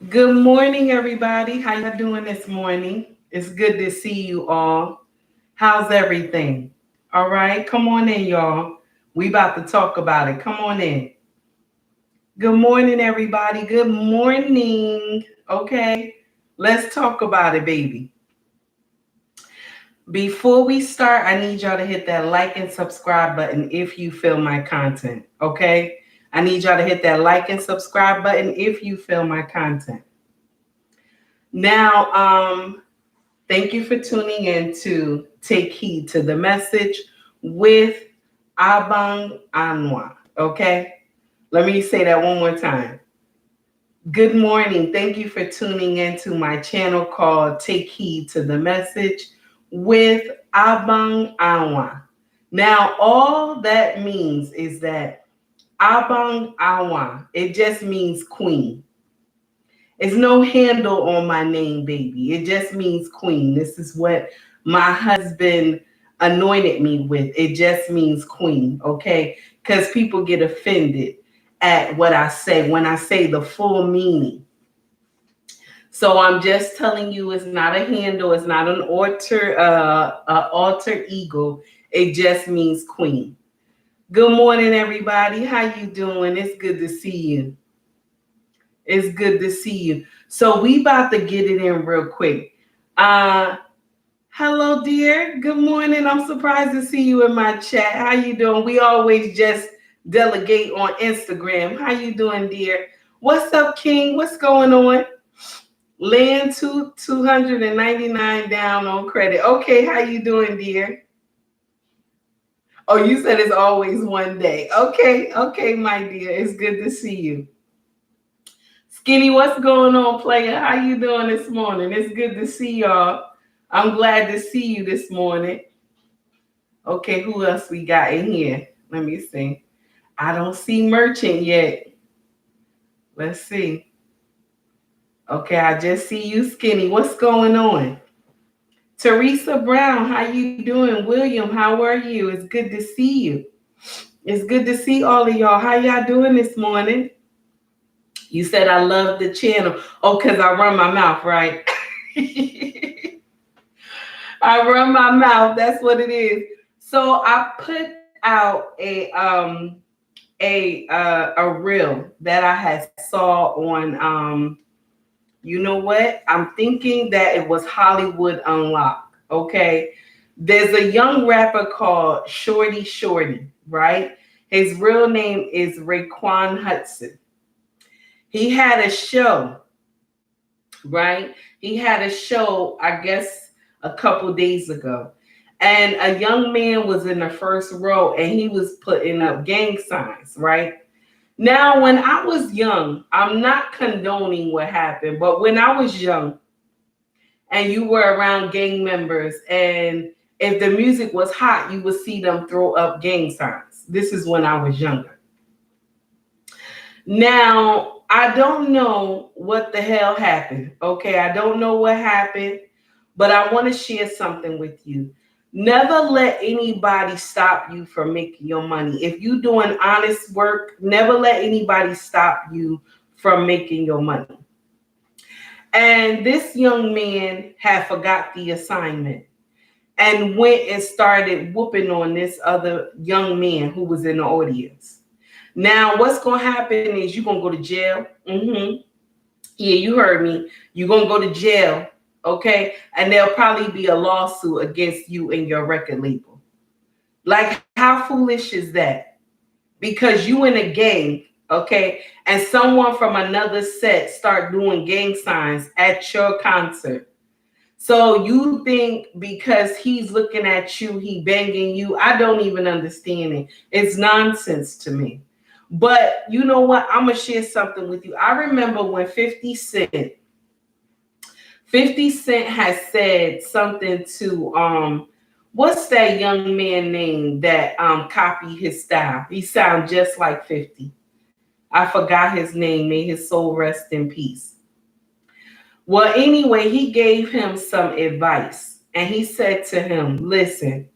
Good morning, everybody. How you doing this morning? It's good to see you all. How's everything? All right, come on in, y'all. We about to talk about it. Come on in. Good morning, everybody. Good morning. Okay, let's talk about it, baby. Before we start, I need y'all to hit that like and subscribe button if you feel my content. Okay, I need y'all to hit that like and subscribe button if you feel my content. Now, thank you for tuning in to Take Heed to the Message with Abang Anwa. Okay? Let me say that one more time. Good morning. Thank you for tuning in to my channel called Take Heed to the Message with Abang Anwa. Now, all that means is that Abang Anwa, it just means queen. It's no handle on my name, baby. It just means queen. This is what my husband anointed me with. It just means queen, okay? Because people get offended at what I say when I say the full meaning. So I'm just telling you, it's not a handle. It's not an alter ego. It just means queen. Good morning, everybody. How you doing? It's good to see you. It's good to see you. So we about to get it in real quick. Uh, Hello, dear. Good morning. I'm surprised to see you in my chat. How you doing? We always just delegate on Instagram. How you doing, dear? What's up, King? What's going on? Land 299 down on credit. Okay, how you doing, dear? Oh, you said it's always one day. Okay, my dear. It's good to see you. Skinny, what's going on, player? How you doing this morning? It's good to see y'all. I'm glad to see you this morning. Okay, who else we got in here? Let me see. I don't see Merchant yet. Let's see. Okay, I just see you, Skinny. What's going on? Teresa Brown, how you doing? William, how are you? It's good to see you. It's good to see all of y'all. How y'all doing this morning? You said I love the channel. Oh, because I run my mouth, right? I run my mouth. That's what it is. So I put out a reel that I had saw on you know what? I'm thinking that it was Hollywood Unlocked. Okay. There's a young rapper called Shorty Shorty, right? His real name is Raekwon Hudson. He had a show, right? He had a show, I guess, a couple days ago. And a young man was in the first row and he was putting up gang signs, right? Now, when I was young, I'm not condoning what happened, but when I was young and you were around gang members, and if the music was hot, you would see them throw up gang signs. This is when I was younger. Now, I don't know what the hell happened. Okay, I don't know what happened, but I want to share something with you. Never let anybody stop you from making your money. If you're doing honest work, never let anybody stop you from making your money. And this young man had forgot the assignment and went and started whooping on this other young man who was in the audience. Now, what's going to happen is you're going to go to jail. Yeah, you heard me. You're going to go to jail. Okay. And there'll probably be a lawsuit against you and your record label. Like, how foolish is that? Because you in a gang, okay, and someone from another set start doing gang signs at your concert. So you think because he's looking at you, he banging you. I don't even understand it. It's nonsense to me. But you know what? I'm going to share something with you. I remember when 50 Cent has said something to what's that young man name that copied his style? He sounds just like 50. I forgot his name. May his soul rest in peace. Well, anyway, he gave him some advice. And he said to him, listen,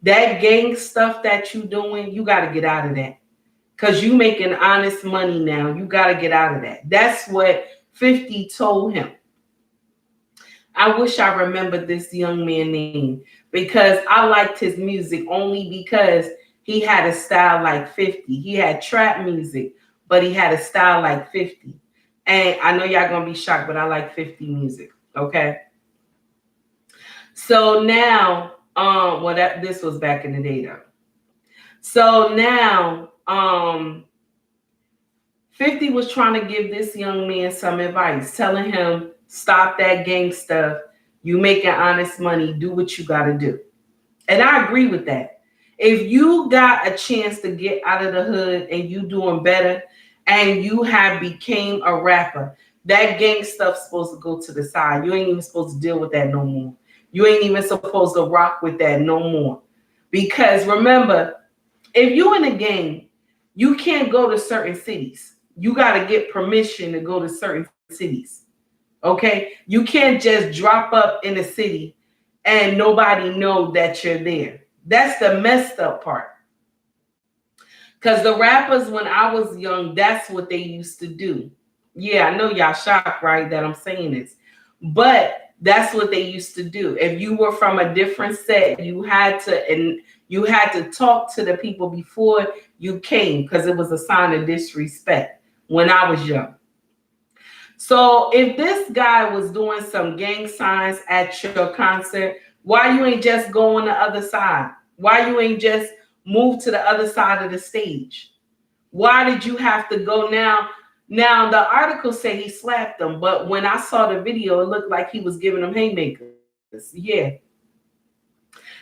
that gang stuff that you doing, you got to get out of that. Because you making honest money now. You got to get out of that. That's what 50 told him. I wish I remembered this young man's name because I liked his music only because he had a style like 50. He had trap music, but he had a style like 50. And I know y'all gonna be shocked, but I like 50 music. Okay. So now, this was back in the day though. So now, 50 was trying to give this young man some advice, telling him, stop that gang stuff. You making honest money. Do what you got to do. And I agree with that. If you got a chance to get out of the hood and you doing better and you have became a rapper, that gang stuff's supposed to go to the side. You ain't even supposed to deal with that no more. You ain't even supposed to rock with that no more. Because remember, if you in a gang, you can't go to certain cities. You got to get permission to go to certain cities. Okay? You can't just drop up in a city and nobody know that you're there. That's the messed up part. Because the rappers, when I was young, that's what they used to do. Yeah, I know y'all shocked, right, that I'm saying this. But that's what they used to do. If you were from a different set, you had to talk to the people before you came because it was a sign of disrespect when I was young. So if this guy was doing some gang signs at your concert, why you ain't just go on the other side? Why you ain't just move to the other side of the stage? Why did you have to go now? Now, the article say he slapped them, but when I saw the video, it looked like he was giving them haymakers. Yeah.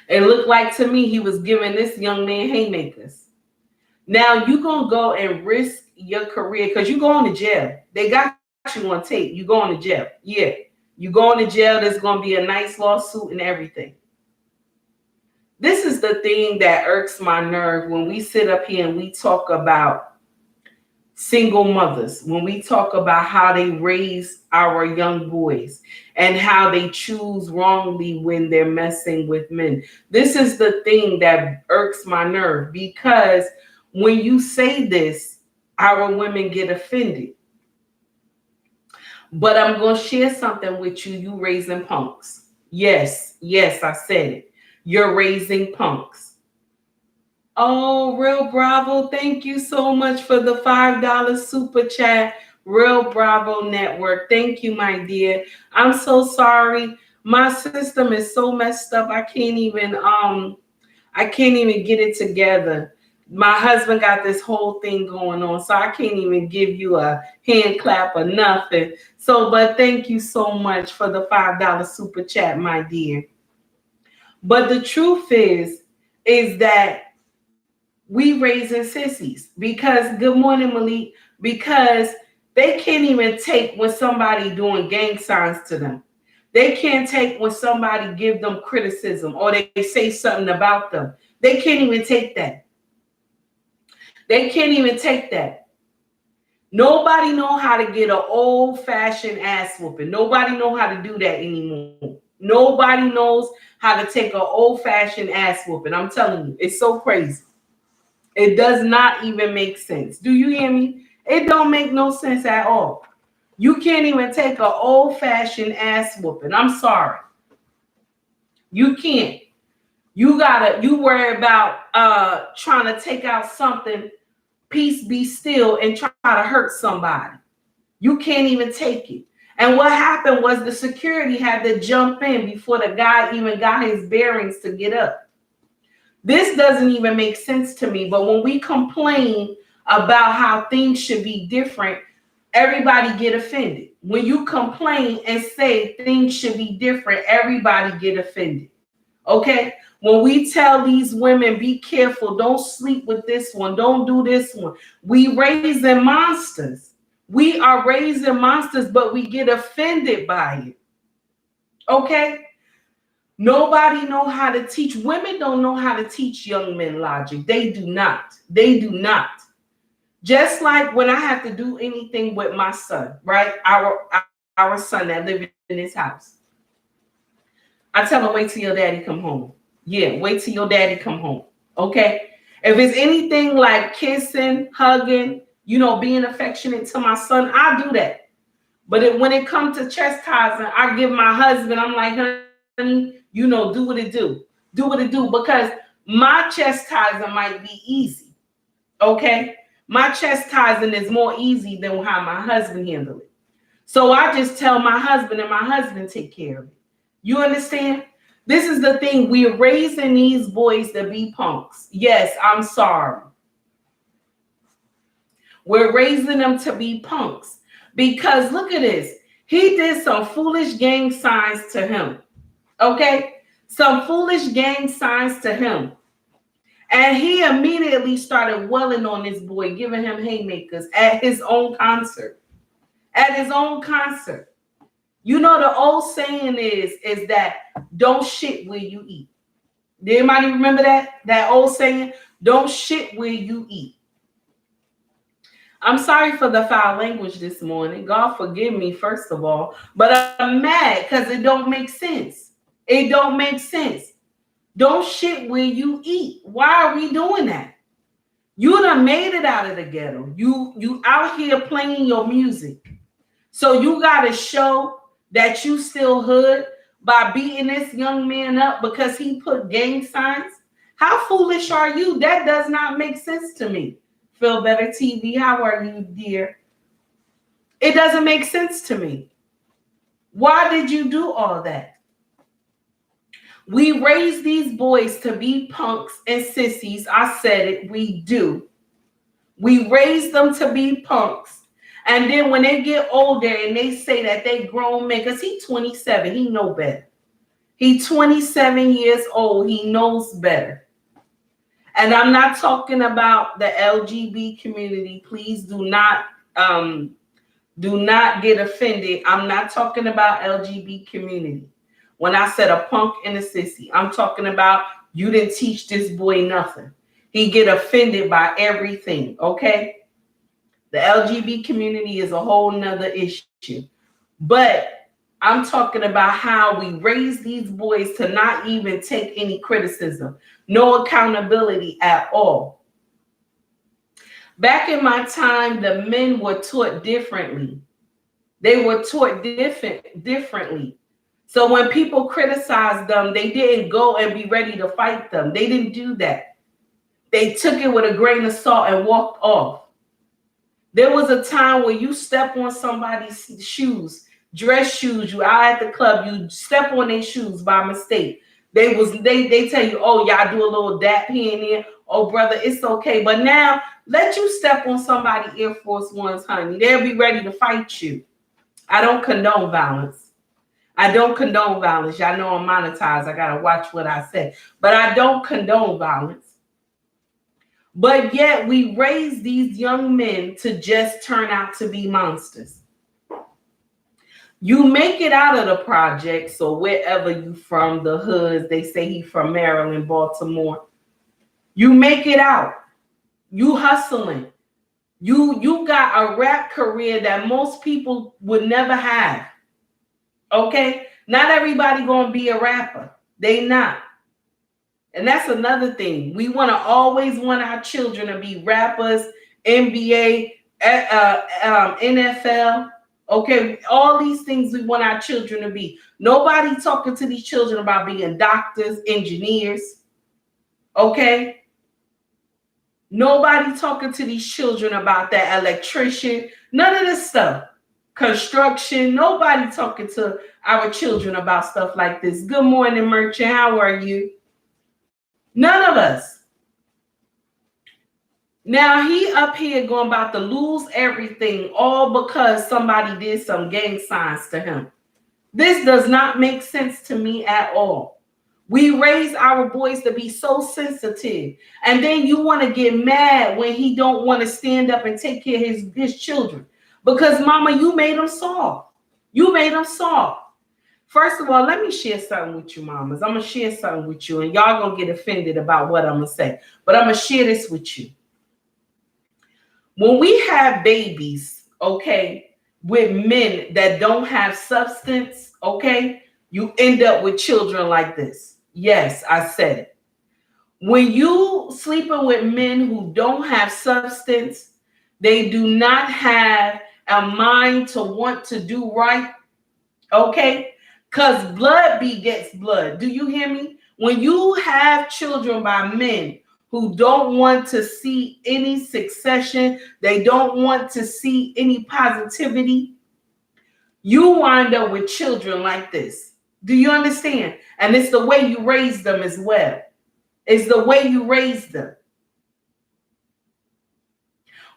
It looked like to me he was giving this young man haymakers. Now, you going to go and risk your career because you going to jail. They got you on tape. You going to jail. Yeah. You going to jail. There's going to be a nice lawsuit and everything. This is the thing that irks my nerve when we sit up here and we talk about single mothers, when we talk about how they raise our young boys and how they choose wrongly when they're messing with men. This is the thing that irks my nerve because when you say this, our women get offended. But I'm going to share something with you. You raising punks. Yes, I said it. You're raising punks. Oh, Real Bravo, thank you so much for the $5 super chat. Real Bravo Network, thank you, my dear. I'm so sorry. My system is so messed up. I can't even get it together. My husband got this whole thing going on, so I can't even give you a hand clap or nothing. So, but thank you so much for the $5 super chat, my dear. But the truth is that we raising sissies because, good morning, Malik, because they can't even take when somebody doing gang signs to them. They can't take when somebody give them criticism or they say something about them. They can't even take that. They can't even take that. Nobody know how to get an old-fashioned ass whooping. Nobody know how to do that anymore. Nobody knows how to take an old-fashioned ass whooping. I'm telling you, it's so crazy. It does not even make sense. Do you hear me? It don't make no sense at all. You can't even take an old-fashioned ass whooping. I'm sorry. You can't. You worry about trying to take out something, peace be still, and try to hurt somebody. You can't even take it. And what happened was the security had to jump in before the guy even got his bearings to get up. This doesn't even make sense to me. But when we complain about how things should be different, everybody get offended. When you complain and say things should be different, everybody get offended. Okay? When we tell these women, be careful, don't sleep with this one, don't do this one, we raising monsters. We are raising monsters, but we get offended by it. Okay? Nobody know how to teach. Women don't know how to teach young men logic. They do not. They do not. Just like when I have to do anything with my son, right? Our son that lives in his house. I tell him, wait till your daddy come home. Yeah, wait till your daddy come home. Okay? If it's anything like kissing, hugging, being affectionate to my son, I do that. But when it comes to chastising, I give my husband, I'm like, honey, do what it do. Do what it do. Because my chastising might be easy. Okay? My chastising is more easy than how my husband handled it. So I just tell my husband and my husband take care of it. You understand? This is the thing. We're raising these boys to be punks. Yes, I'm sorry. We're raising them to be punks. Because look at this. He did some foolish gang signs to him. Okay? Some foolish gang signs to him. And he immediately started welling on this boy, giving him haymakers at his own concert. At his own concert. You know, the old saying is that don't shit where you eat. Did anybody remember that? That old saying, don't shit where you eat. I'm sorry for the foul language this morning. God forgive me, first of all. But I'm mad because it don't make sense. It don't make sense. Don't shit where you eat. Why are we doing that? You done made it out of the ghetto. You out here playing your music. So you got to show that you still hood by beating this young man up because he put gang signs. How foolish are you? That does not make sense to me. Feel Better TV, how are you, dear? It doesn't make sense to me. Why did you do all that? We raise these boys to be punks and sissies. I said it, we do. We raise them to be punks. And then when they get older and they say that they grown men, because he's 27, he know better. He's 27 years old, he knows better. And I'm not talking about the LGBT community. Please do not get offended. I'm not talking about LGBT community. When I said a punk and a sissy, I'm talking about you didn't teach this boy nothing. He get offended by everything, okay? The LGBT community is a whole nother issue. But I'm talking about how we raise these boys to not even take any criticism, no accountability at all. Back in my time, the men were taught differently. They were taught differently. So when people criticized them, they didn't go and be ready to fight them. They didn't do that. They took it with a grain of salt and walked off. There was a time where you step on somebody's shoes, dress shoes, you out at the club, you step on their shoes by mistake. They tell you, oh, y'all do a little dap here and there. Oh, brother, it's okay. But now let you step on somebody Air Force Ones, honey. They'll be ready to fight you. I don't condone violence. I don't condone violence. Y'all know I'm monetized. I got to watch what I say. But I don't condone violence. But yet we raise these young men to just turn out to be monsters. You make it out of the projects or wherever you from, the hoods. They say he from Maryland, Baltimore. You make it out. You hustling. You got a rap career that most people would never have. Okay? Not everybody gonna be a rapper. They not. And that's another thing. We always want our children to be rappers, NBA, NFL. Okay, all these things we want our children to be. Nobody talking to these children about being doctors, engineers. Okay? Nobody talking to these children about that, electrician. None of this stuff. Construction. Nobody talking to our children about stuff like this. Good morning, Merchant. How are you? None of us. Now he up here going about to lose everything all because somebody did some gang signs to him. This does not make sense to me at all. We raise our boys to be so sensitive. And then you want to get mad when he don't want to stand up and take care of his children. Because mama, you made him soft. You made him soft. First of all, let me share something with you, mamas. I'm going to share something with you, and y'all going to get offended about what I'm going to say. But I'm going to share this with you. When we have babies, okay, with men that don't have substance, okay, you end up with children like this. Yes, I said it. When you sleeping with men who don't have substance, they do not have a mind to want to do right. Okay? Because blood begets blood. Do you hear me? When you have children by men who don't want to see any succession, they don't want to see any positivity, you wind up with children like this. Do you understand? And it's the way you raise them as well. It's the way you raise them.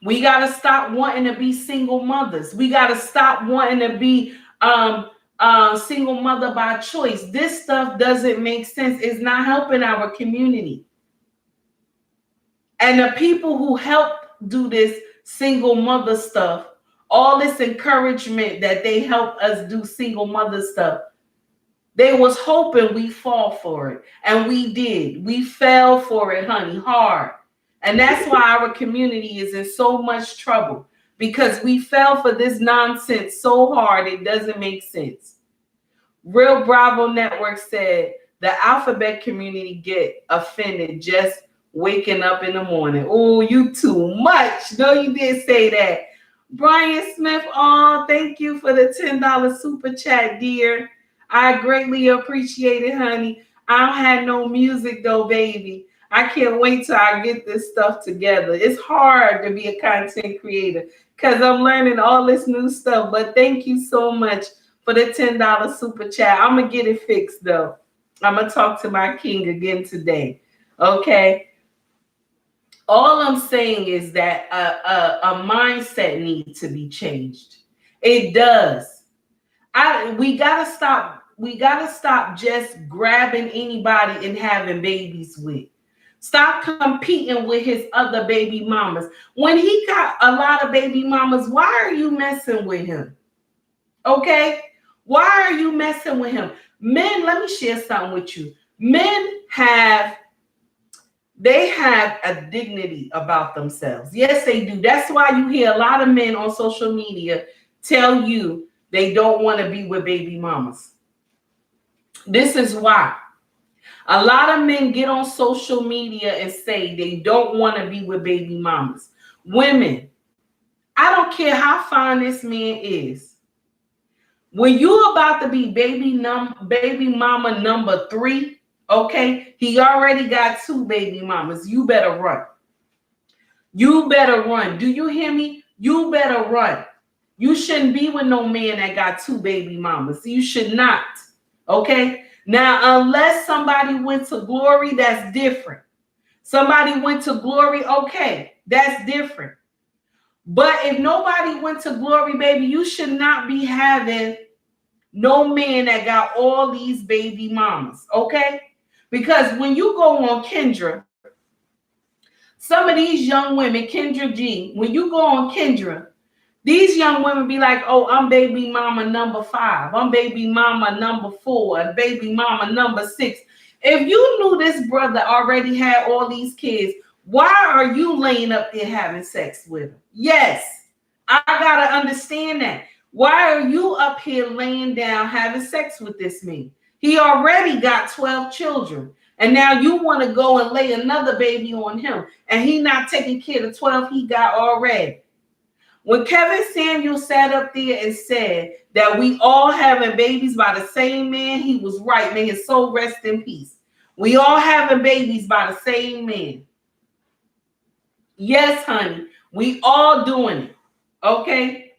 We got to stop wanting to be single mothers. We got to stop wanting to be single mother by choice. This stuff doesn't make sense. It's not helping our community. And the people who help do this single mother stuff, all this encouragement that they help us do single mother stuff, they was hoping we fall for it. And we did. We fell for it, honey, hard. And that's why our community is in so much trouble, because we fell for this nonsense so hard it doesn't make sense. Real Bravo Network said the alphabet community get offended just waking up in the morning. Oh, you too much. No, you didn't say that. Brian Smith, oh, thank you for the $10 super chat, dear. I greatly appreciate it, honey. I don't have no music though, baby. I can't wait till I get this stuff together. It's hard to be a content creator because I'm learning all this new stuff. But thank you so much for the $10 super chat. I'm going to get it fixed, though. I'm going to talk to my king again today. Okay? All I'm saying is that a mindset needs to be changed. It does. We gotta stop just grabbing anybody and having babies with. Stop competing with his other baby mamas. When he got a lot of baby mamas, why are you messing with him? Okay? Why are you messing with him? Men, let me share something with you. Men have a dignity about themselves. Yes, they do. That's why you hear a lot of men on social media tell you they don't want to be with baby mamas. This is why. A lot of men get on social media and say they don't want to be with baby mamas. Women, I don't care how fine this man is. When you about to be baby mama number 3, okay, he already got 2 baby mamas. You better run. You better run. Do you hear me? You better run. You shouldn't be with no man that got 2 baby mamas. You should not. Okay? Now, unless somebody went to glory, that's different. Somebody went to glory, okay, that's different. But if nobody went to glory, baby, you should not be having no man that got all these baby mamas, okay? Because when you go on Kendra, some of these young women, Kendra G, when you go on Kendra, these young women be like, oh, I'm baby mama number 5. I'm baby mama number 4. And baby mama number 6. If you knew this brother already had all these kids, why are you laying up there having sex with him? Yes, I got to understand that. Why are you up here laying down having sex with this man? He already got 12 children. And now you want to go and lay another baby on him. And he not taking care of the 12 he got already. When Kevin Samuel sat up there and said that we all having babies by the same man, he was right. May his soul rest in peace. We all having babies by the same man. Yes, honey. We all doing it. Okay?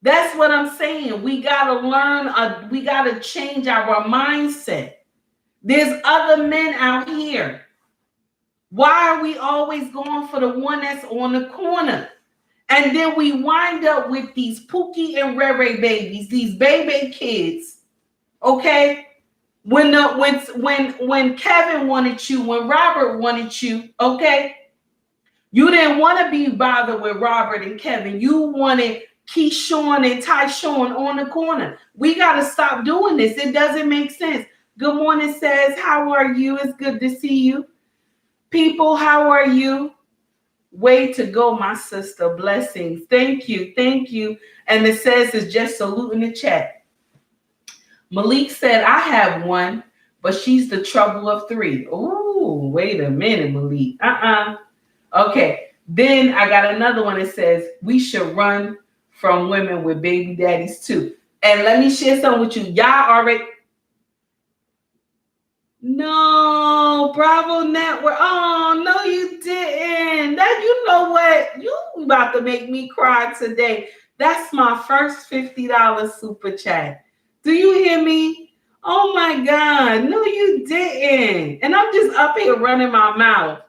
That's what I'm saying. We got to learn. We got to change our mindset. There's other men out here. Why are we always going for the one that's on the corner? And then we wind up with these Pookie and Rere babies, these baby kids, okay? When Kevin wanted you, when Robert wanted you, okay? You didn't want to be bothered with Robert and Kevin. You wanted Keyshawn and Tyshawn on the corner. We got to stop doing this. It doesn't make sense. Good morning, says, how are you? It's good to see you. People, how are you? Way to go, my sister. Blessings. Thank you. Thank you. And it says it's just saluting the chat. Malik said, I have one, but she's the trouble of 3. Ooh, wait a minute, Malik. Okay. Then I got another one that says we should run from women with baby daddies too. And let me share something with you. Y'all already. No, Bravo Network. Oh, no, you didn't. That, you know what? You about to make me cry today. That's my first $50 super chat. Do you hear me? Oh my God. No, you didn't. And I'm just up here running my mouth.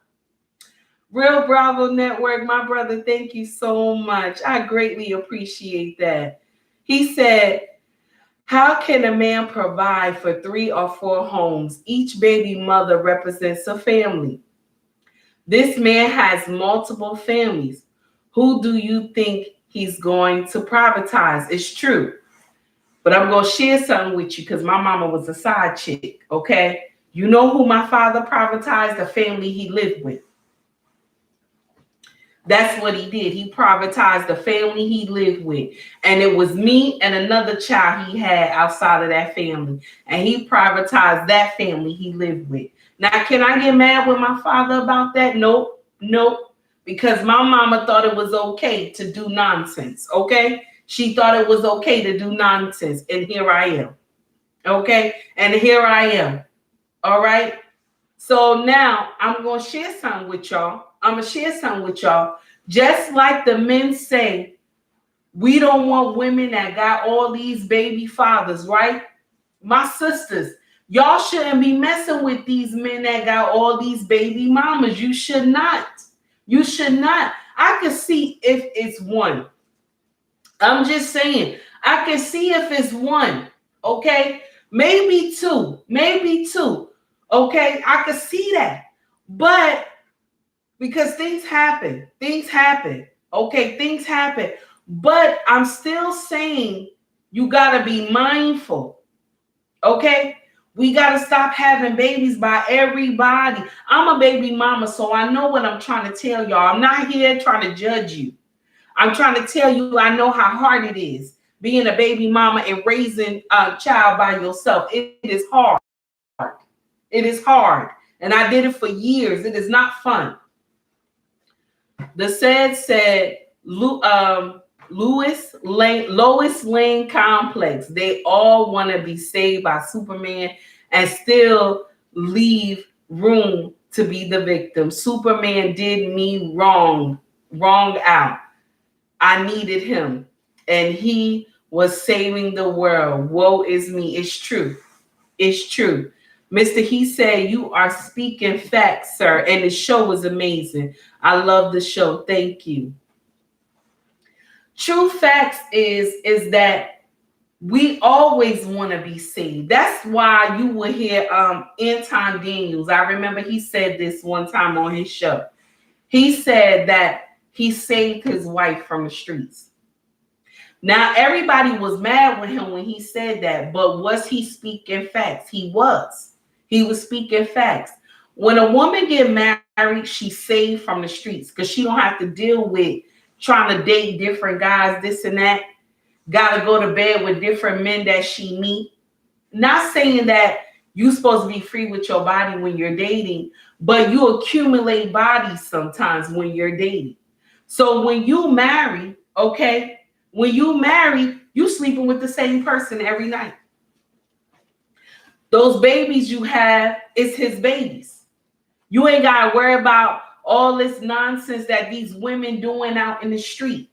Real Bravo Network, my brother, thank you so much. I greatly appreciate that. He said, how can a man provide for 3 or 4 homes? Each baby mother represents a family. This man has multiple families. Who do you think he's going to privatize? It's true. But I'm going to share something with you because my mama was a side chick, okay? You know who my father privatized? The family he lived with. That's what he did. He privatized the family he lived with. And it was me and another child he had outside of that family. And he privatized that family he lived with. Now, can I get mad with my father about that? Nope. Nope. Because my mama thought it was okay to do nonsense. Okay? She thought it was okay to do nonsense. And here I am. Okay? And here I am. All right? So now I'm going to share something with y'all. Just like the men say, we don't want women that got all these baby fathers, right? My sisters, y'all shouldn't be messing with these men that got all these baby mamas. You should not. You should not. I can see if it's one. I'm just saying, I can see if it's one. Okay? Maybe two. Okay? I can see that. But because things happen. Okay, things happen. But I'm still saying you got to be mindful. Okay? We got to stop having babies by everybody. I'm a baby mama, so I know what I'm trying to tell y'all. I'm not here trying to judge you. I'm trying to tell you I know how hard it is being a baby mama and raising a child by yourself. It is hard. It is hard. And I did it for years. It is not fun. The said Lois Lane complex. They all want to be saved by Superman and still leave room to be the victim. Superman did me wrong out. I needed him, and he was saving the world. Woe is me. It's true. It's true. Mr. He said, you are speaking facts, sir. And the show was amazing. I love the show. Thank you. True facts is that we always want to be saved. That's why you will hear Anton Daniels. I remember he said this one time on his show. He said that he saved his wife from the streets. Now, everybody was mad with him when he said that, but was he speaking facts? He was. He was speaking facts. When a woman get married, she's saved from the streets because she don't have to deal with trying to date different guys, this and that. Got to go to bed with different men that she meet. Not saying that you're supposed to be free with your body when you're dating, but you accumulate bodies sometimes when you're dating. So when you marry, okay, you sleeping with the same person every night. Those babies you have is his babies. You ain't got to worry about all this nonsense that these women doing out in the street.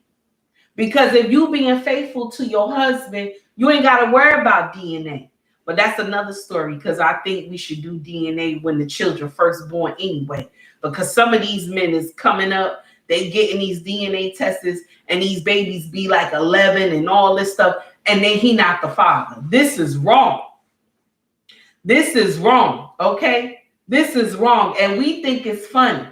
Because if you being faithful to your husband, you ain't got to worry about DNA. But that's another story because I think we should do DNA when the children first born anyway. Because some of these men is coming up, they getting these DNA tests and these babies be like 11 and all this stuff. And then he not the father. This is wrong. This is wrong, okay? This is wrong, and we think it's funny.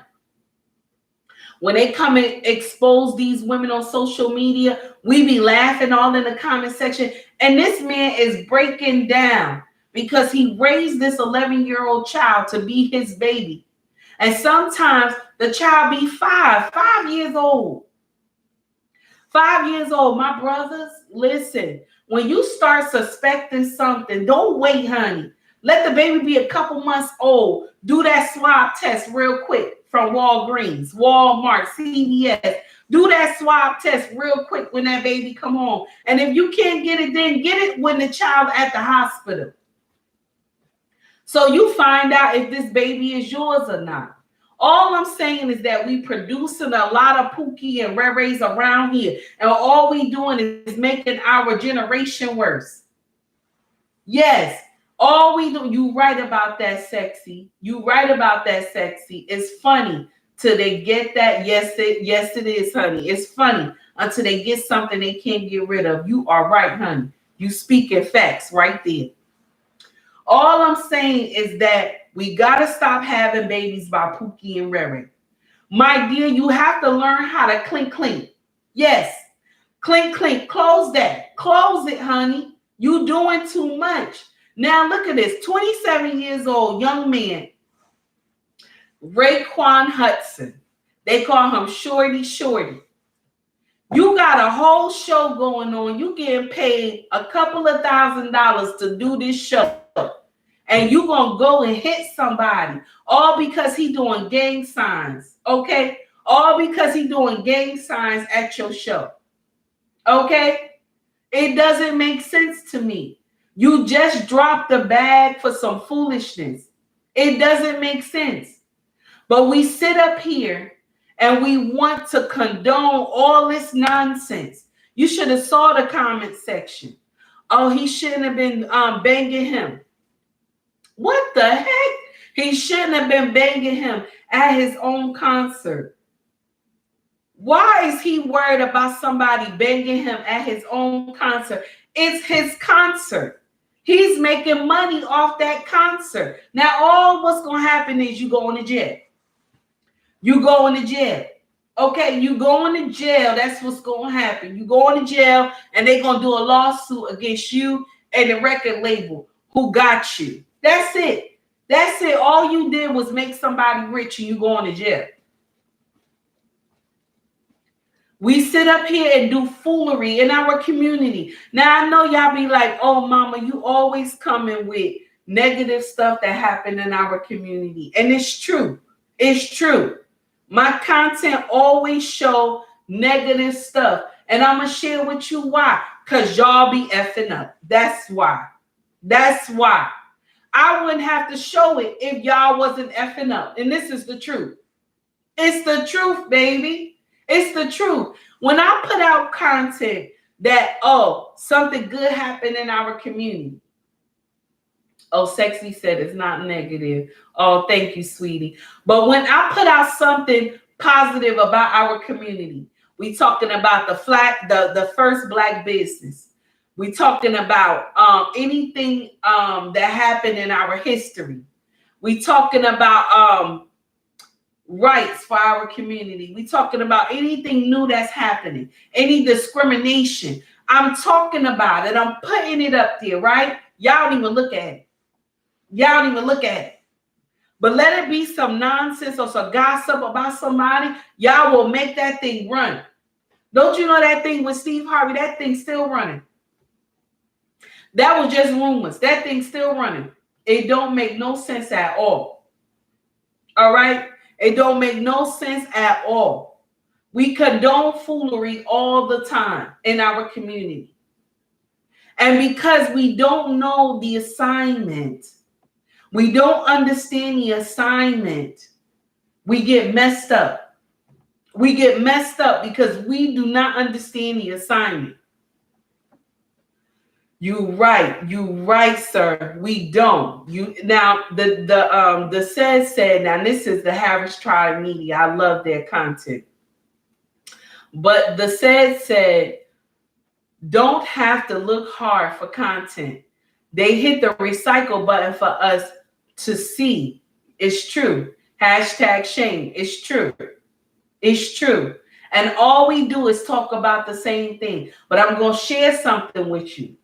When they come and expose these women on social media, we be laughing all in the comment section, and this man is breaking down because he raised this 11-year-old child to be his baby. And sometimes the child be 5 years old. 5 years old. My brothers, listen, when you start suspecting something, don't wait, honey. Let the baby be a couple months old. Do that swab test real quick from Walgreens, Walmart, CVS. Do that swab test real quick when that baby come home. And if you can't get it, then get it when the child at the hospital. So you find out if this baby is yours or not. All I'm saying is that we producing a lot of Pookie and Rerys around here. And all we doing is making our generation worse. Yes. All we do, you right about that, sexy. You right about that, sexy. It's funny till they get that. Yes, it is, honey. It's funny until they get something they can't get rid of. You are right, honey. You speaking facts right there. All I'm saying is that we got to stop having babies by Pookie and Rere. My dear, you have to learn how to clink, clink. Yes. Clink, clink. Close that. Close it, honey. You doing too much. Now look at this, 27 years old young man, Raekwon Hudson. They call him Shorty Shorty. You got a whole show going on. You getting paid a couple of $1,000s to do this show. And you gonna go and hit somebody. All because he doing gang signs. Okay? All because he doing gang signs at your show. Okay? It doesn't make sense to me. You just dropped the bag for some foolishness. It doesn't make sense. But we sit up here and we want to condone all this nonsense. You should have saw the comment section. Oh, he shouldn't have been banging him. What the heck? He shouldn't have been banging him at his own concert. Why is he worried about somebody banging him at his own concert? It's his concert. He's making money off that concert. Now, all what's going to happen is you go into jail. You go into jail. Okay, you go into jail. That's what's going to happen. You go into jail, and they're going to do a lawsuit against you and the record label who got you. That's it. That's it. All you did was make somebody rich, and you go into jail. We sit up here and do foolery in our community. Now, I know y'all be like, oh, mama, you always coming with negative stuff that happened in our community. And it's true. It's true. My content always show negative stuff. And I'm going to share with you why. Because y'all be effing up. That's why. That's why. I wouldn't have to show it if y'all wasn't effing up. And this is the truth. It's the truth, baby. It's the truth. When I put out content that, oh, something good happened in our community. Oh, sexy said it's not negative. Oh, thank you, sweetie. But when I put out something positive about our community, we talking about the first Black business. We talking about anything that happened in our history. We talking about rights for our community. We talking about anything new that's happening, any discrimination. I'm talking about it. I'm putting it up there, right? Y'all don't even look at it. Y'all don't even look at it. But let it be some nonsense or some gossip about somebody, y'all will make that thing run. Don't you know that thing with Steve Harvey, that thing's still running. That was just rumors. That thing's still running. It don't make no sense at all. All right? It don't make no sense at all. We condone foolery all the time in our community. And because we don't know the assignment, we don't understand the assignment, we get messed up. We get messed up because we do not understand the assignment. You right, sir. We don't. Now the said. Now this is the Harris Tribe Media. I love their content. But the said don't have to look hard for content. They hit the recycle button for us to see. It's true. #shame. It's true. It's true. And all we do is talk about the same thing. But I'm going to share something with you.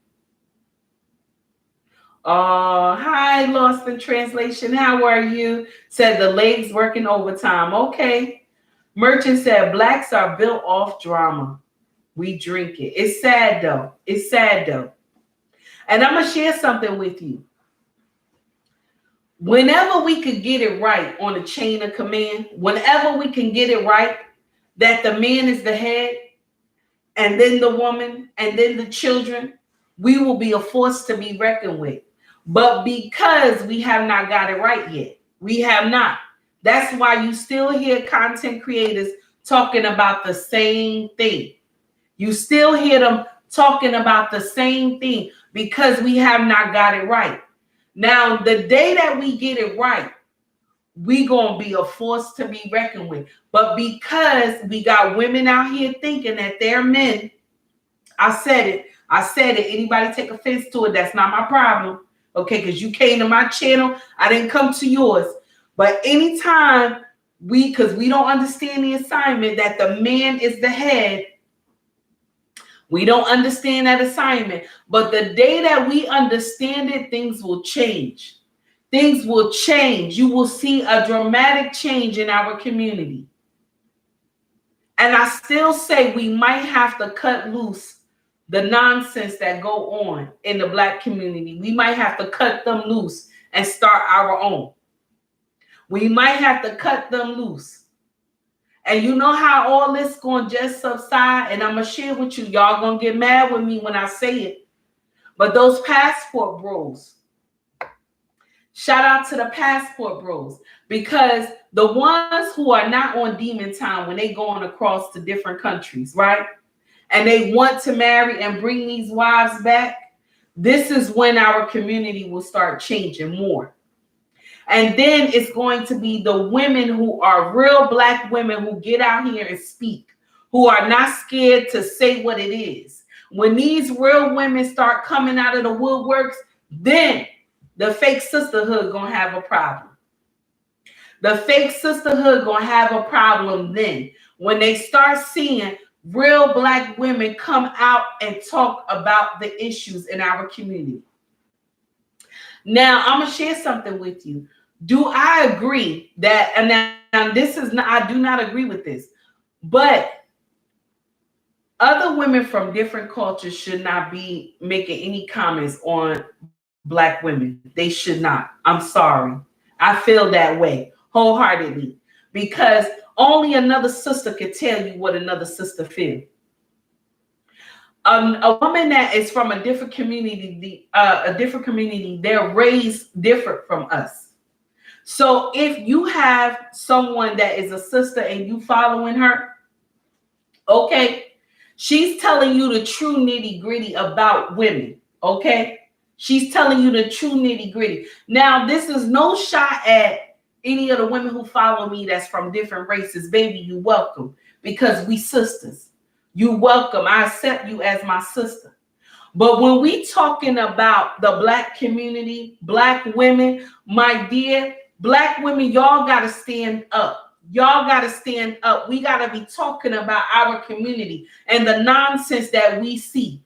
Hi, Lost in Translation. How are you? Said the legs working overtime. Okay. Merchant said blacks are built off drama. We drink it. It's sad though. And I'm going to share something with you. whenever we could get it right on the chain of command, whenever we can get it right, that the man is the head, and then the woman, and then the children, we will be a force to be reckoned with. But because we have not got it right yet, we have not. That's why you still hear content creators talking about the same thing. You still hear them talking about the same thing because we have not got it right. Now, the day that we get it right, we gonna be a force to be reckoned with. But because we got women out here thinking that they're men, I said it. Anybody take offense to it, that's not my problem. Okay, because you came to my channel, I didn't come to yours. But anytime because we don't understand the assignment that the man is the head, we don't understand that assignment. But the day that we understand it, things will change. Things will change. You will see a dramatic change in our community. And I still say we might have to cut loose the nonsense that go on in the Black community. We might have to cut them loose and start our own. We might have to cut them loose. And you know how all this going to just subside? And I'm going to share with you. Y'all going to get mad with me when I say it. But those passport bros, shout out to the passport bros, because the ones who are not on demon time when they going across to different countries, right? And they want to marry and bring these wives back, this is when our community will start changing more. And then it's going to be the women who are real Black women who get out here and speak, who are not scared to say what it is. When these real women start coming out of the woodworks, then the fake sisterhood gonna have a problem. The fake sisterhood gonna have a problem then when they start seeing real Black women come out and talk about the issues in our community. Now, I'm gonna share something with you. Do I agree that, and now this is not, I do not agree with this, but other women from different cultures should not be making any comments on Black women. They should not. I'm sorry. I feel that way wholeheartedly because only another sister could tell you what another sister feels. A woman that is from a different community, they're raised different from us. So if you have someone that is a sister and you following her, okay, she's telling you the true nitty gritty about women, okay? She's telling you the true nitty gritty. Now, this is no shot at any of the women who follow me that's from different races. Baby, you welcome because we sisters. You welcome. I accept you as my sister. But when we talking about the Black community, Black women, my dear, Black women, y'all got to stand up. Y'all got to stand up. We got to be talking about our community and the nonsense that we see.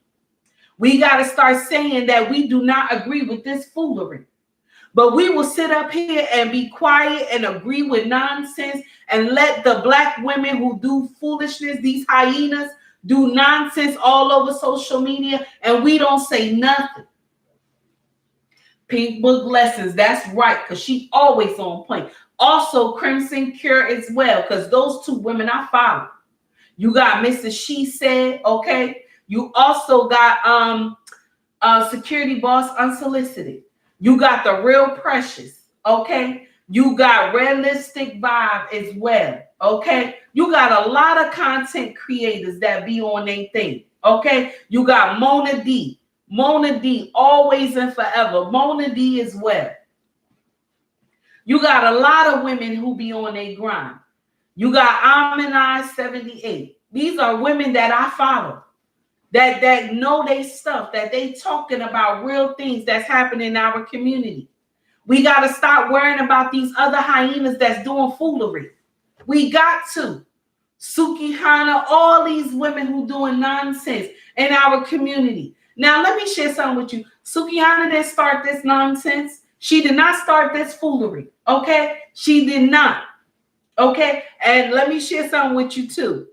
We got to start saying that we do not agree with this foolery. But we will sit up here and be quiet and agree with nonsense and let the Black women who do foolishness, these hyenas, do nonsense all over social media, and we don't say nothing. Pink Book Lessons, that's right, because she always on point. Also, Crimson Cure as well, because those two women I follow. You got Mrs. She Said, okay? You also got Security Boss Unsolicited. You got The Real Precious, okay? You got Realistic Vibe as well, okay? You got a lot of content creators that be on their thing, okay? You got Mona D. Mona D, always and forever. Mona D as well. You got a lot of women who be on their grind. You got Aminai 78. These are women that I follow. That know they stuff, that they talking about real things that's happening in our community. We got to stop worrying about these other hyenas that's doing foolery. We got to. Suki Hana, all these women who doing nonsense in our community. Now, let me share something with you. Suki Hana didn't start this nonsense. She did not start this foolery, okay? She did not, okay? And let me share something with you, too.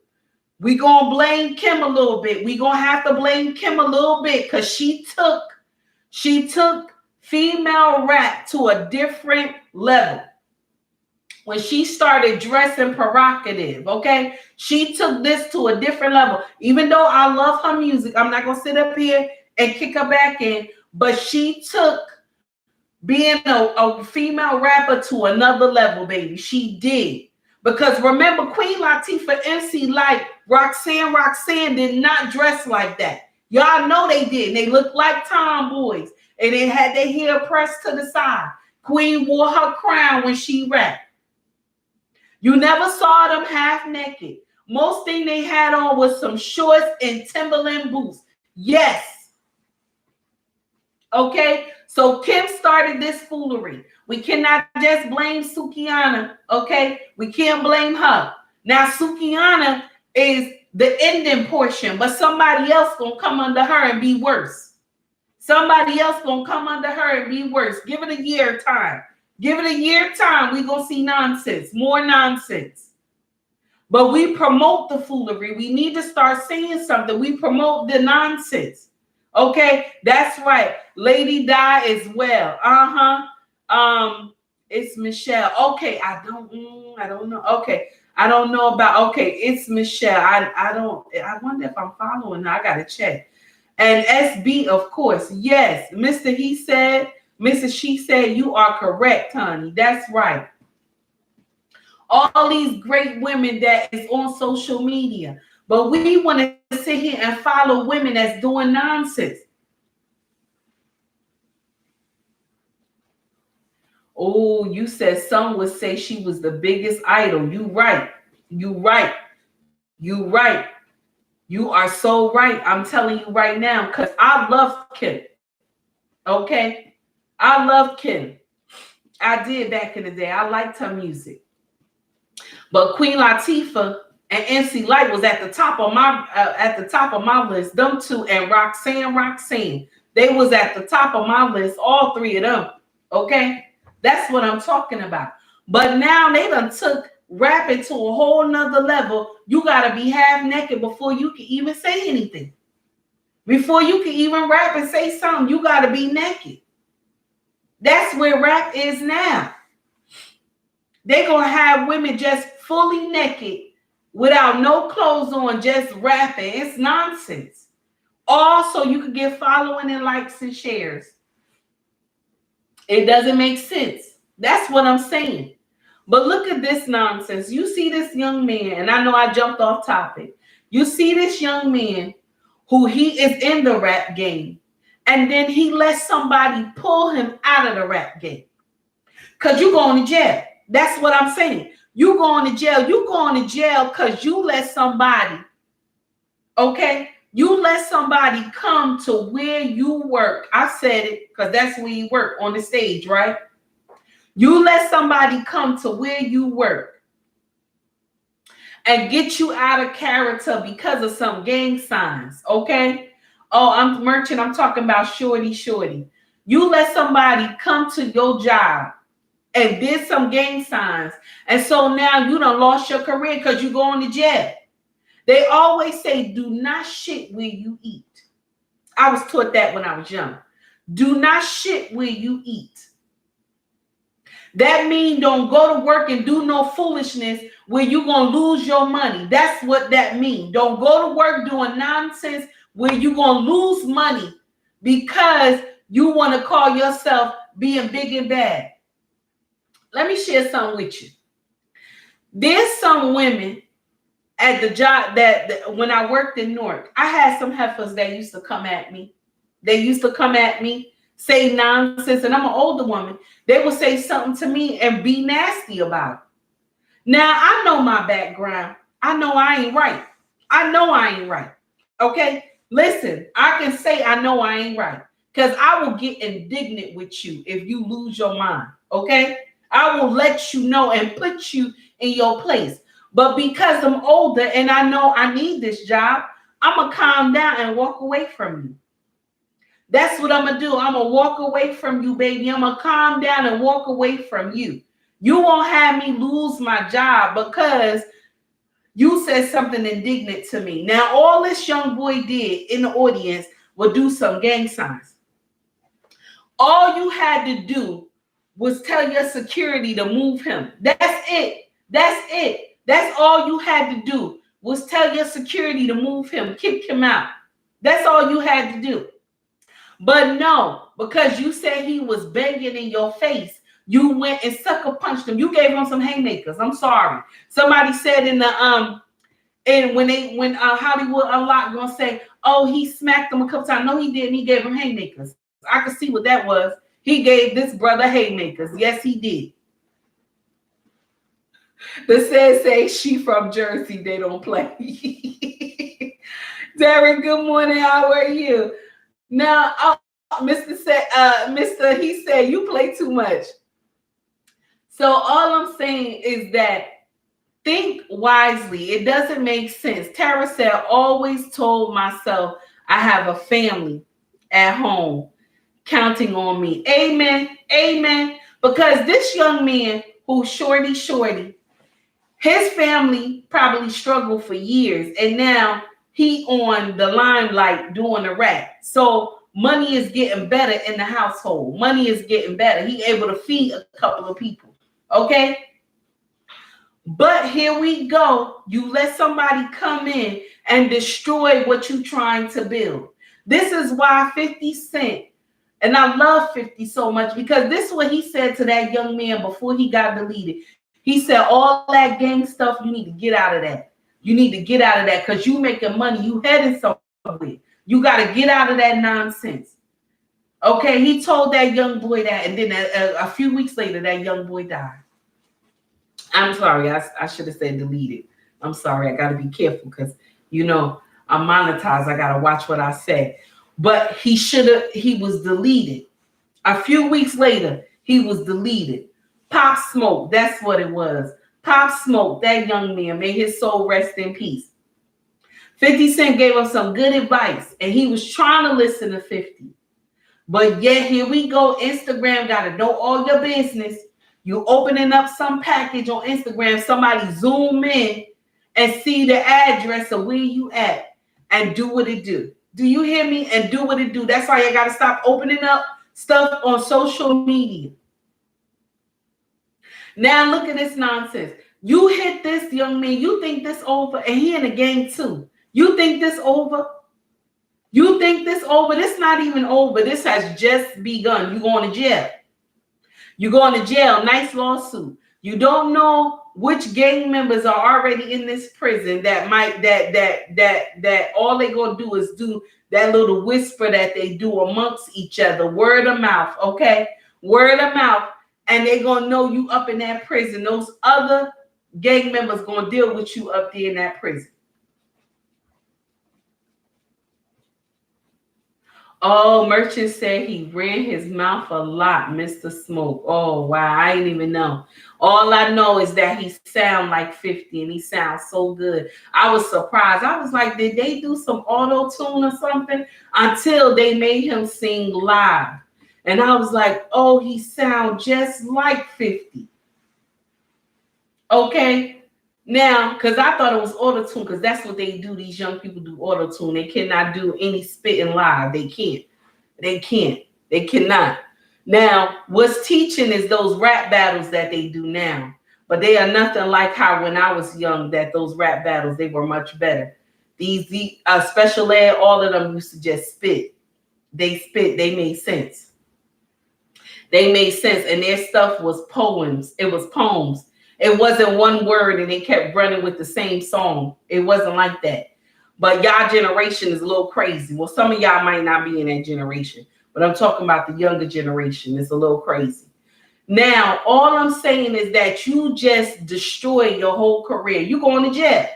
We're going to blame Kim a little bit. We're going to have to blame Kim a little bit because she took female rap to a different level when she started dressing provocative, okay? She took this to a different level. Even though I love her music, I'm not going to sit up here and kick her back in, but she took being a female rapper to another level, baby. She did. Because remember, Queen Latifah, MC Lyte, Roxanne did not dress like that. Y'all know they did. They looked like tomboys. And they had their hair pressed to the side. Queen wore her crown when she rapped. You never saw them half naked. Most thing they had on was some shorts and Timberland boots. Yes. Okay? So Kim started this foolery. We cannot just blame Sukihana. Okay? We can't blame her. Now, Sukihana is the ending portion, but somebody else gonna come under her and be worse. Somebody else gonna come under her and be worse. Give it a year time. Give it a year time. We're going to see nonsense, more nonsense. But we promote the foolery. We need to start saying something. We promote the nonsense. Okay, that's right. Lady Di as well. It's Michelle. Okay, I don't know. Okay, I don't know about. Okay, it's Michelle. I wonder if I'm following her. I gotta check. And SB, of course, yes. Mr. He said. Mrs. She said, you are correct, honey. That's right. All these great women that is on social media. But we want to sit here and follow women that's doing nonsense. Oh, you said some would say she was the biggest idol. You right. You right. You right. You are so right. I'm telling you right now, because I love Kim. Okay? I love Kim. I did back in the day. I liked her music. But Queen Latifah and MC Lyte was at the top of my list. Them two and Roxanne. They was at the top of my list. All three of them. Okay, that's what I'm talking about. But now they done took rapping to a whole nother level. You gotta be half naked before you can even say anything. Before you can even rap and say something, you gotta be naked. That's where rap is now. They're going to have women just fully naked without no clothes on, just rapping. It's nonsense. Also, you could get following and likes and shares. It doesn't make sense. That's what I'm saying. But look at this nonsense. You see this young man, and I know I jumped off topic. You see this young man who he is in the rap game. And then he lets somebody pull him out of the rap game. Because you're going to jail. That's what I'm saying. You going to jail. You going to jail because you let somebody, okay? You let somebody come to where you work. I said it because that's where you work, on the stage, right? You let somebody come to where you work and get you out of character because of some gang signs, okay? Oh, I'm Merchant. I'm talking about Shorty. You let somebody come to your job and did some gang signs. And so now you done lost your career because you're going to jail. They always say, do not shit where you eat. I was taught that when I was young. Do not shit where you eat. That means don't go to work and do no foolishness where you're going to lose your money. That's what that means. Don't go to work doing nonsense where you're going to lose money because you want to call yourself being big and bad. Let me share something with you. There's some women at the job that when I worked in Newark, I had some heifers that used to come at me. They used to come at me, say nonsense, and I'm an older woman. They would say something to me and be nasty about it. Now, I know my background. I know I ain't right. Okay? Listen, I can say I know I ain't right because I will get indignant with you if you lose your mind. Okay? I will let you know and put you in your place. But because I'm older and I know I need this job, I'm going to calm down and walk away from you. That's what I'm going to do. I'm going to walk away from you, baby. I'm going to calm down and walk away from you. You won't have me lose my job because you said something indignant to me. Now, all this young boy did in the audience was do some gang signs. All you had to do was tell your security to move him. That's it. That's it. That's all you had to do was tell your security to move him, kick him out. That's all you had to do. But no, because you said he was begging in your face, you went and sucker punched him. You gave him some haymakers. I'm sorry. Somebody said in the and when Hollywood Unlocked gonna say, oh, he smacked him a couple times. No, he didn't. He gave him haymakers. I could see what that was. He gave this brother haymakers. Yes, he did. The say she from Jersey. They don't play. Derek, good morning. How are you? Now, Mr. He said you play too much. So all I'm saying is that think wisely. It doesn't make sense. Tara said, always told myself I have a family at home counting on me. Amen. Amen. Because this young man who's shorty, his family probably struggled for years. And now he on the limelight doing the rap. So money is getting better in the household. Money is getting better. He able to feed a couple of people. Okay. But here we go. You let somebody come in and destroy what you're trying to build. This is why 50 Cent, and I love 50 so much, because this is what he said to that young man before he got deleted. He said, all that gang stuff, you need to get out of that. You need to get out of that because you making money. You heading somewhere. You got to get out of that nonsense. Okay, he told that young boy that, and then a few weeks later, that young boy died. I'm sorry, I should have said deleted. I'm sorry, I got to be careful because, you know, I'm monetized. I got to watch what I say. But he was deleted. A few weeks later, he was deleted. Pop Smoke, that's what it was. Pop Smoke, that young man, may his soul rest in peace. 50 Cent gave us some good advice, and he was trying to listen to 50. But yet, here we go. Instagram got to know all your business. You opening up some package on Instagram, somebody zoom in and see the address of where you at and do what it do. Do you hear me? And do what it do. That's why you got to stop opening up stuff on social media. Now look at this nonsense. You hit this young man. You think this over, and he in the game too. You think this over? You think this over? This not even over. This has just begun. You going to jail. You going to jail. Nice lawsuit. You don't know which gang members are already in this prison that all they gonna do is do that little whisper that they do amongst each other, word of mouth. Okay, word of mouth. And they're going to know you up in that prison. Those other gang members going to deal with you up there in that prison. Oh, Merchant said he ran his mouth a lot, Mr. Smoke. Oh, wow. I didn't even know. All I know is that he sound like 50 and he sounds so good. I was surprised. I was like, did they do some auto-tune or something? Until they made him sing live. And I was like, oh, he sounds just like 50. Okay. Now, because I thought it was auto-tune, because that's what they do. These young people do auto-tune. They cannot do any spitting live. They can't. They can't. They cannot. Now, what's teaching is those rap battles that they do now. But they are nothing like how when I was young, that those rap battles, they were much better. These special ed, all of them used to just spit. They spit. They made sense. They made sense, and their stuff was poems. It was poems. It wasn't one word, and they kept running with the same song. It wasn't like that. But y'all generation is a little crazy. Well, some of y'all might not be in that generation, but I'm talking about the younger generation. It's a little crazy. Now, all I'm saying is that you just destroy your whole career. You going to jail.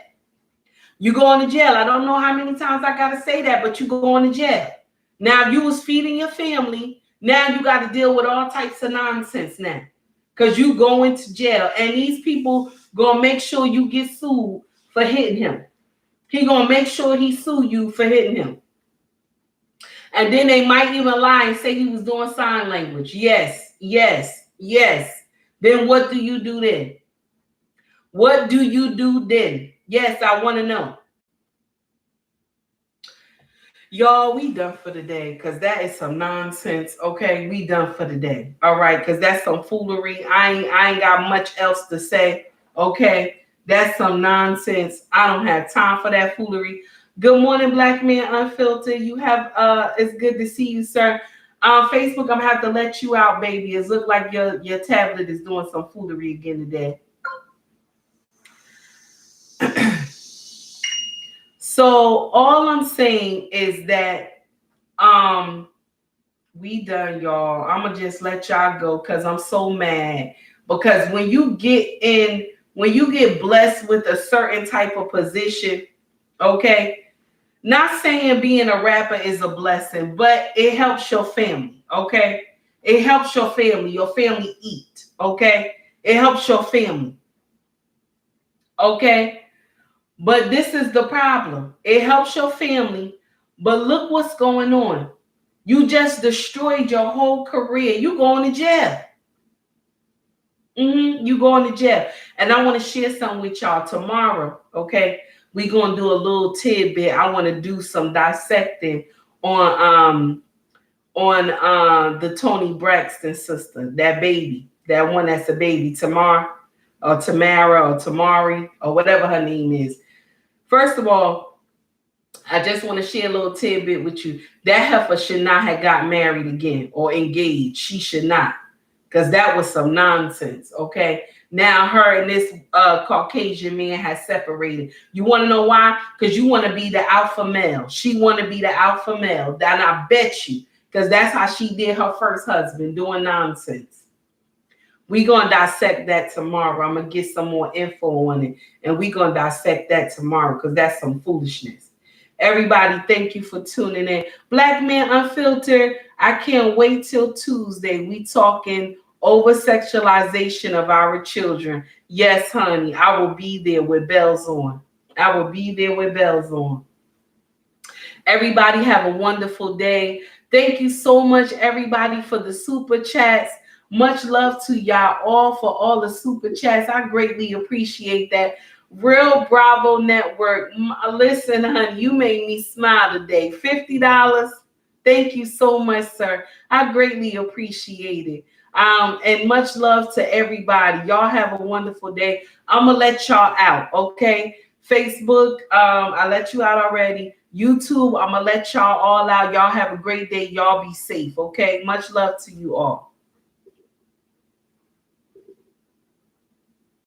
You going to jail. I don't know how many times I got to say that, but you going to jail. Now, you was feeding your family. Now you got to deal with all types of nonsense now because you going to jail. And these people going to make sure you get sued for hitting him. He going to make sure he sue you for hitting him. And then they might even lie and say he was doing sign language. Yes, yes, yes. Then what do you do then? What do you do then? Yes, I want to know. Y'all, we done for the day because that is some nonsense. Okay, we done for the day. All right, because that's some foolery. I ain't got much else to say. Okay, that's some nonsense. I don't have time for that foolery. Good morning, Black Man Unfiltered. You have it's good to see you, sir. Facebook, I'm gonna have to let you out, baby. It look like your tablet is doing some foolery again today. So all I'm saying is that we done, y'all. I'm gonna just let y'all go because I'm so mad. Because when you get blessed with a certain type of position, okay, not saying being a rapper is a blessing, but it helps your family, okay? It helps your family eat, okay? It helps your family, okay? But this is the problem. It helps your family, but look what's going on. You just destroyed your whole career. You going to jail. You going to jail. And I want to share something with y'all tomorrow, okay? We're going to do a little tidbit. I want to do some dissecting on the Toni Braxton sister, that baby, that one that's a baby, Tamara or Tamari or whatever her name is. First of all, I just want to share a little tidbit with you. That heifer should not have got married again or engaged. She should not, because that was some nonsense, okay? Now her and this Caucasian man has separated. You want to know why? Because you want to be the alpha male. She want to be the alpha male. And I bet you, because that's how she did her first husband, doing nonsense. We're going to dissect that tomorrow. I'm going to get some more info on it, and we're going to dissect that tomorrow because that's some foolishness. Everybody, thank you for tuning in. Black Man Unfiltered, I can't wait till Tuesday. We talking over-sexualization of our children. Yes, honey, I will be there with bells on. I will be there with bells on. Everybody have a wonderful day. Thank you so much, everybody, for the super chats. Much love to y'all all for all the super chats. I greatly appreciate that. Real Bravo Network. Listen, honey, you made me smile today. $50. Thank you so much, sir. I greatly appreciate it. And much love to everybody. Y'all have a wonderful day. I'm going to let y'all out, okay? Facebook, I let you out already. YouTube, I'm going to let y'all all out. Y'all have a great day. Y'all be safe, okay? Much love to you all.